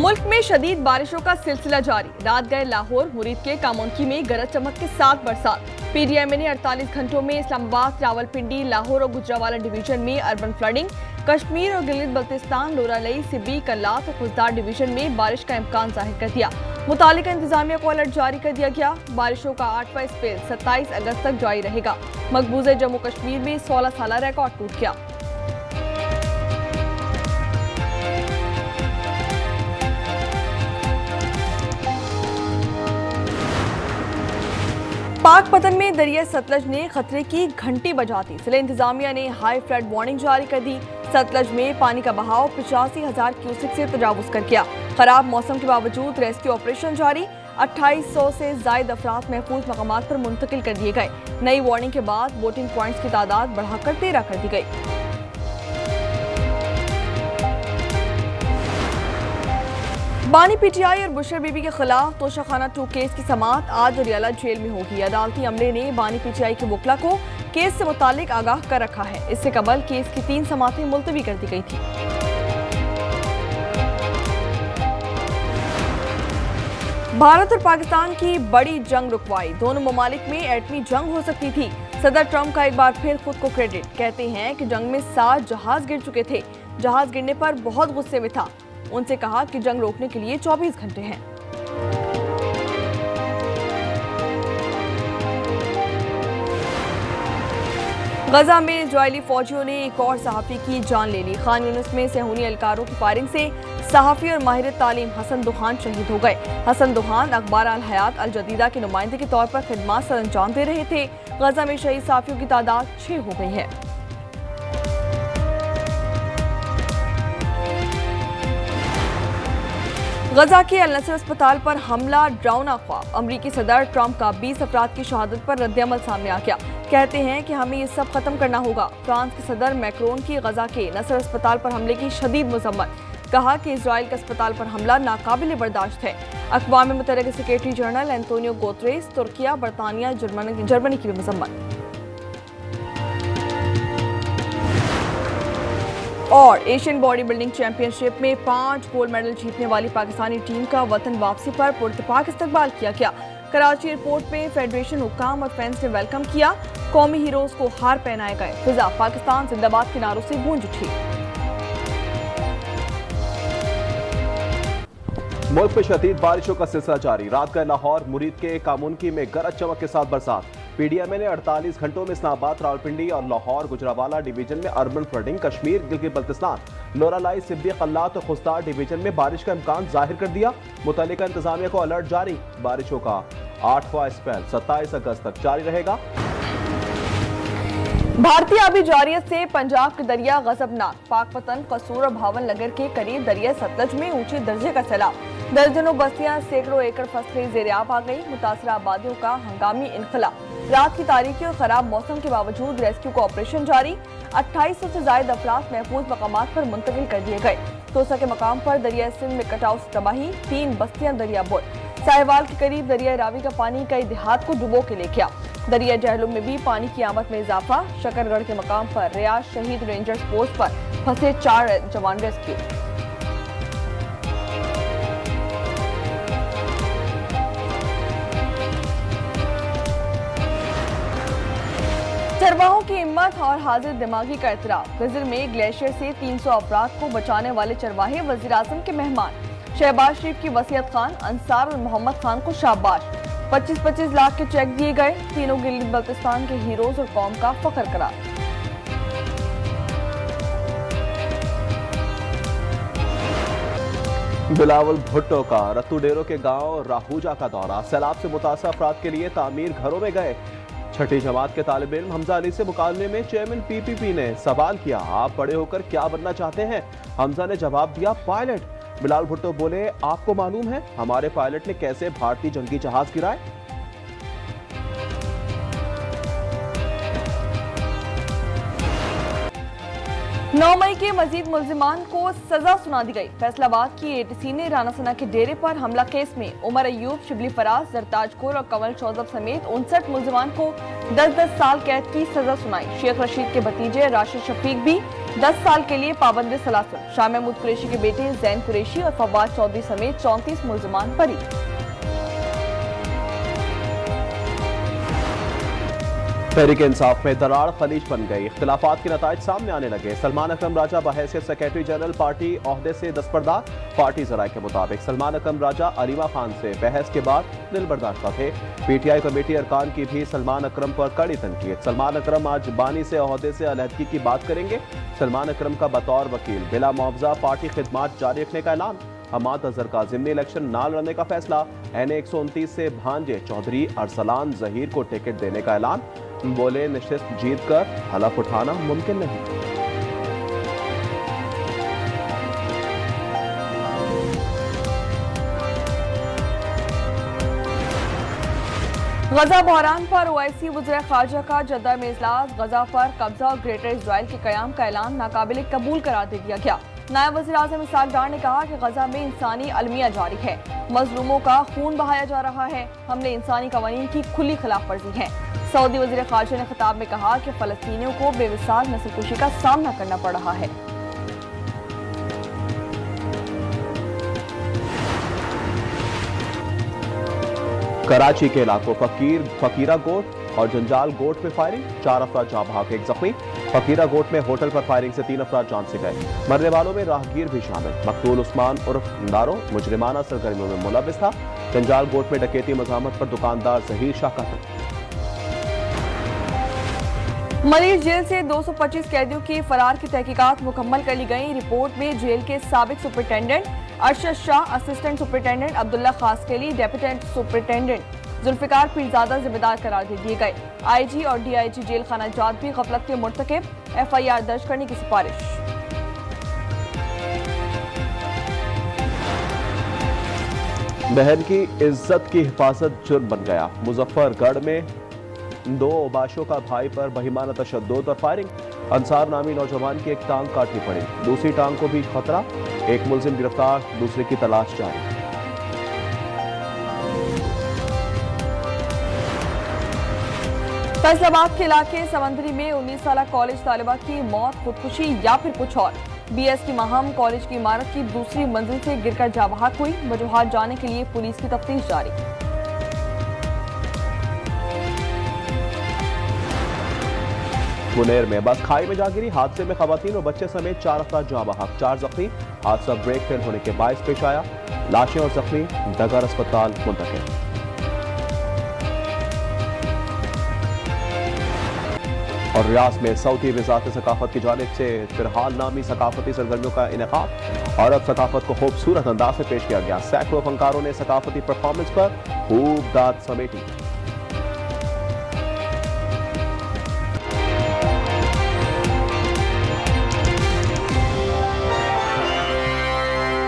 मुल्क में शदीद बारिशों का सिलसिला जारी। रात गए लाहौर मुरीद के कामोनकी में गरज चमक के साथ बरसात। पीडीएमए ने 48 घंटों में इस्लामाबाद, रावलपिंडी, लाहौर और गुजरावाला डिवीजन में अर्बन फ्लडिंग, कश्मीर और गिलगित बल्तिस्तान, लोरालई, सिब्बी, कल्लात और खुजदार डिवीजन में बारिश का इम्कान जाहिर कर दिया। मुतालिका इंतजामिया को अलर्ट जारी कर दिया गया। बारिशों का 8वां स्पेल 27 अगस्त तक जारी रहेगा। मकबूजे जम्मू कश्मीर में 16 साल रिकॉर्ड टूट गया। पाकपतन में दरिया सतलज ने खतरे की घंटी बजा दी। जिला इंतजामिया ने हाई फ्लड वार्निंग जारी कर दी। सतलज में पानी का बहाव 85,000 क्यूसेक से तजावुज कर गया। खराब मौसम के बावजूद रेस्क्यू ऑपरेशन जारी। 2800 से जायद अफराद महफूज मकामात पर मुंतकिल कर दिए गए। नई वार्निंग के बाद बोटिंग पॉइंट्स की तादाद बढ़ाकर 13 कर दी गई। बानी पीटीआई और बुशर बीबी के खिलाफ तोशाखाना 2 केस की समाअत आज अरियाला जेल में होगी। अदालती अमले ने बानी पीटीआई के वकला को केस से मुतालिक आगाह कर रखा है। इससे कबल केस की 3 समाअतें मुलतवी कर दी गई थी। भारत और पाकिस्तान की बड़ी जंग रुकवाई। दोनों ममालिक में एटमी जंग हो सकती थी। सदर ट्रंप का एक बार फिर खुद को क्रेडिट। कहते हैं कि जंग में 7 जहाज गिर चुके थे। जहाज गिरने पर बहुत गुस्से में था। उनसे कहा कि जंग रोकने के लिए 24 घंटे हैं। गजा में इजरायली फौजियों ने एक और सहाफी की जान ले ली। खान यूनिस में सेहूनी एहलकारों की फायरिंग से सहाफी और माहिर तालीम हसन दुहान शहीद हो गए। हसन दुहान अखबार अल हयात अल जदीदा के नुमाइंदे के तौर पर खिदमत सर अंजाम दे रहे थे। गजा में शहीद सहाफियों की तादाद 6 हो गई है। गजा के अल नसर अस्पताल पर हमला डरावना ख्वाब। अमरीकी सदर ट्रंप का 20 अफराद की शहादत पर रद्दअमल सामने आ गया। कहते हैं कि हमें ये सब खत्म करना होगा। फ्रांस के सदर मैक्रोन की गजा के नसर अस्पताल पर हमले की शदीद मजम्मत। कहा कि इजराइल के अस्पताल पर हमला नाकाबिल बर्दाश्त है। अक़वाम मुत्तहिदा के secretary general Antonio Guterres, Türkiye, बरतानिया, जर्मनी की भी मजम्मत। और एशियन बॉडी बिल्डिंग चैंपियनशिप में 5 गोल्ड मेडल जीतने वाली पाकिस्तानी टीम का वतन वापसी पर पुरतपाक इस्तकबाल किया गया। कराची एयरपोर्ट में फेडरेशन हुक्काम और फैंस ने वेलकम किया। कौमी हीरोज को हार पहनाए गए। फिजा पाकिस्तान जिंदाबाद के नारों से गूंज उठी। मुल्क में शदीद बारिशों का सिलसिला जारी। रात गए लाहौर मुरीद के कामोनकी में गरज चमक के साथ बरसात। पीडीएमए ने 48 घंटों में इस्लामाबाद, रावलपिंडी और लाहौर गुजरावाला डिवीजन में अर्बन फ्लडिंग, कश्मीर, गिलगित बल्तिस्तान, लोरालाई, सिब्बी, कल्लात और खुजदार डिवीजन में बारिश का इम्कान जाहिर कर दिया। मुतल्लिका इंतजामिया को अलर्ट जारी। बारिशों का 8वां स्पेल 27 अगस्त तक जारी रहेगा। भारतीय आबी जारियत से पंजाब के दरिया गजबनाक। पाकपतन, कसूर और भावन नगर के करीब दरिया सतलज में ऊंचे दर्जे का सैलाब। दर्जनों बस्तियां, सैकड़ों एकड़ फसलें ज़ेर-ए-आब आ गई। मुतासरा आबादियों का हंगामी इनखला। रात की तारीकी और खराब मौसम के बावजूद रेस्क्यू का ऑपरेशन जारी। 2800 से ज्यादा अफराद महफूज मकामात पर मुंतकिल कर दिए गए। तोसा के मकाम पर दरिया सिंध में कटाव से तबाही। 3 बस्तियां दरिया बुर। साहिवाल के करीब दरिया रावी का पानी कई देहात को डुबो के ले गया। दरिया जहलुम में भी पानी की आमद में इजाफा। शकरगढ़ के मकाम पर रियाज शहीद रेंजर्स पोस्ट पर फंसे 4 जवान रेस्क्यू। चरवाहों की हिम्मत और हाजिर दिमागी का एतराफ। गजर में ग्लेशियर से 300 अफराद को बचाने वाले चरवाहे वजीर आजम के मेहमान। शहबाज शरीफ की वसीयत खान, अंसार और मोहम्मद खान को शाबाश। 25-25 लाख के चेक दिए गए। तीनों गिलगित बल्तिस्तान के हीरोज और कौम का फख्र करार। बिलावल भुट्टो का रत्तू डेरो के गांव राहूजा का दौरा। सैलाब से मुतासर अफराद के लिए तामीर घरों में गए। 6ठी जमात के तालिब इल्म हमजा अली से मुकाबले में चेयरमैन पीपीपी ने सवाल किया, आप बड़े होकर क्या बनना चाहते हैं? हमजा ने जवाब दिया, पायलट। बिलावल भुट्टो बोले, आपको मालूम है हमारे पायलट ने कैसे भारतीय जंगी जहाज गिराए? 9 मई के मजीद मुल्जिमान को सजा सुना दी गई। फैसलाबाद की एटीसी ने राना सना के डेरे पर हमला केस में उमर अयूब, शिबली फराज, जरताज कोर और कमल चौधरी समेत 59 मुल्जिमान को 10-10 साल कैद की सजा सुनाई। शेख रशीद के भतीजे राशिद शफीक भी 10 साल के लिए पाबंदी सलासुल। शाह महमूद कुरैशी के बेटे जैन कुरैशी और फवाद चौधरी समेत 34 मुलजिमान बरी। तहरीक इंसाफ में दरार खलीज बन गई। इख्तिलाफात के नताइज सामने आने लगे। सलमान अकरम राजा बहैसियत सेक्रेटरी जनरल पार्टी ओहदे से दस्तबरदार। पार्टी जराये के मुताबिक सलमान अकरम राजा अलीमा खान से बहस के बाद दिल बर्दाश्त थे। पीटीआई कमेटी अरकान की भी सलमान अकरम पर कड़ी तनकीद। सलमान अकरम आज बानी से ओहदे से अलहदगी की बात करेंगे। सलमान अकरम का बतौर वकील बिला मुआवजा पार्टी खिदमात जारी रखने का ऐलान। हमाद अजहर का जिमनी इलेक्शन ना लड़ने का फैसला। NA 129 से भांजे चौधरी अरसलान जहीर को टिकट देने का ऐलान। बोले नशिस्त जीत कर हलफ उठाना मुमकिन नहीं। गजा बहरान पर OIC वज़ीर ख़ारजा का जद्दा में इजलास। गजा पर कब्जा और ग्रेटर इजराइल के क़याम का ऐलान नाकाबिल कबूल करार दे दिया गया। नायब वज़ीर आज़म इसहाक डार ने कहा कि गजा में इंसानी अलमिया जारी है, मजलूमों का खून बहाया जा रहा है। हमने इंसानी कवानीन की खुली खिलाफ वर्जी है। सऊदी वज़ीर ख़ारजा ने खिताब में कहा कि फ़लस्तीनियों को बेमिसाल नस्लकुशी का सामना करना पड़ रहा है। कराची के इलाकों फकीरा गोट और जंजाल गोट में फायरिंग। 4 अफराद जाँ बहक, 1 जख्मी। फकीरा गोट में होटल पर फायरिंग से 3 अफराद जान से गए। मरने वालों में राहगीर भी शामिल। मकतूल उस्मान उर्फ नारो मुजरिमाना सरगर्मियों में मुलविस था। जंजाल गोट में डकैती मज़ामत पर दुकानदार जहीर शाह कत्ल। मलिर जेल से 225 कैदियों की फरार की तहकीकात मुकम्मल कर ली गई। रिपोर्ट में जेल के साबिक superintendent Arshad Shah, assistant superintendent Abdullah Khaskheli, deputy superintendent Zulfiqar Pirzada जिम्मेदार करार दे दिए गए। IG और DIG जेल खाना जात भी गफलत के मुर्तकिब, FIR दर्ज करने की सिफारिश। बहन की इज्जत की हिफाजत जुर्म बन गया। मुजफ्फरगढ़ में 2 ओबाशों का भाई पर बहिमाना तशद्दुद और फायरिंग। अंसार नामी नौजवान की एक टांग काटनी पड़ी, दूसरी टांग को भी खतरा। एक मुलजिम गिरफ्तार, दूसरे की तलाश जारी। फैसलाबाद के इलाके समंदरी में 19 साला कॉलेज तालिबा की मौत, खुदकुशी या फिर कुछ और। BS की महम कॉलेज की इमारत की दूसरी मंजिल से गिरकर जाँ बहक हुई। वजूहात जानने के लिए पुलिस की तफ्तीश जारी। मुनेर में बस खाई में जा गिरी। हादसे में खवातीन और बच्चे समेत 4 अफराद जाँ बहक, 4 जख्मी। हादसा ब्रेक फेल होने के बायस पेश आया। लाशें और जख्मी डगर अस्पताल मुंतकिल। और रियाज में सऊदी वज़ारत सकाफत की जानिब से फिरहाल नामी सकाफती सरगर्मियों का इनेकाद। और अब सकाफत को खूबसूरत अंदाज से पेश किया गया। सैकड़ों फनकारों ने सकाफती परफॉर्मेंस पर खूब दाद समेटी।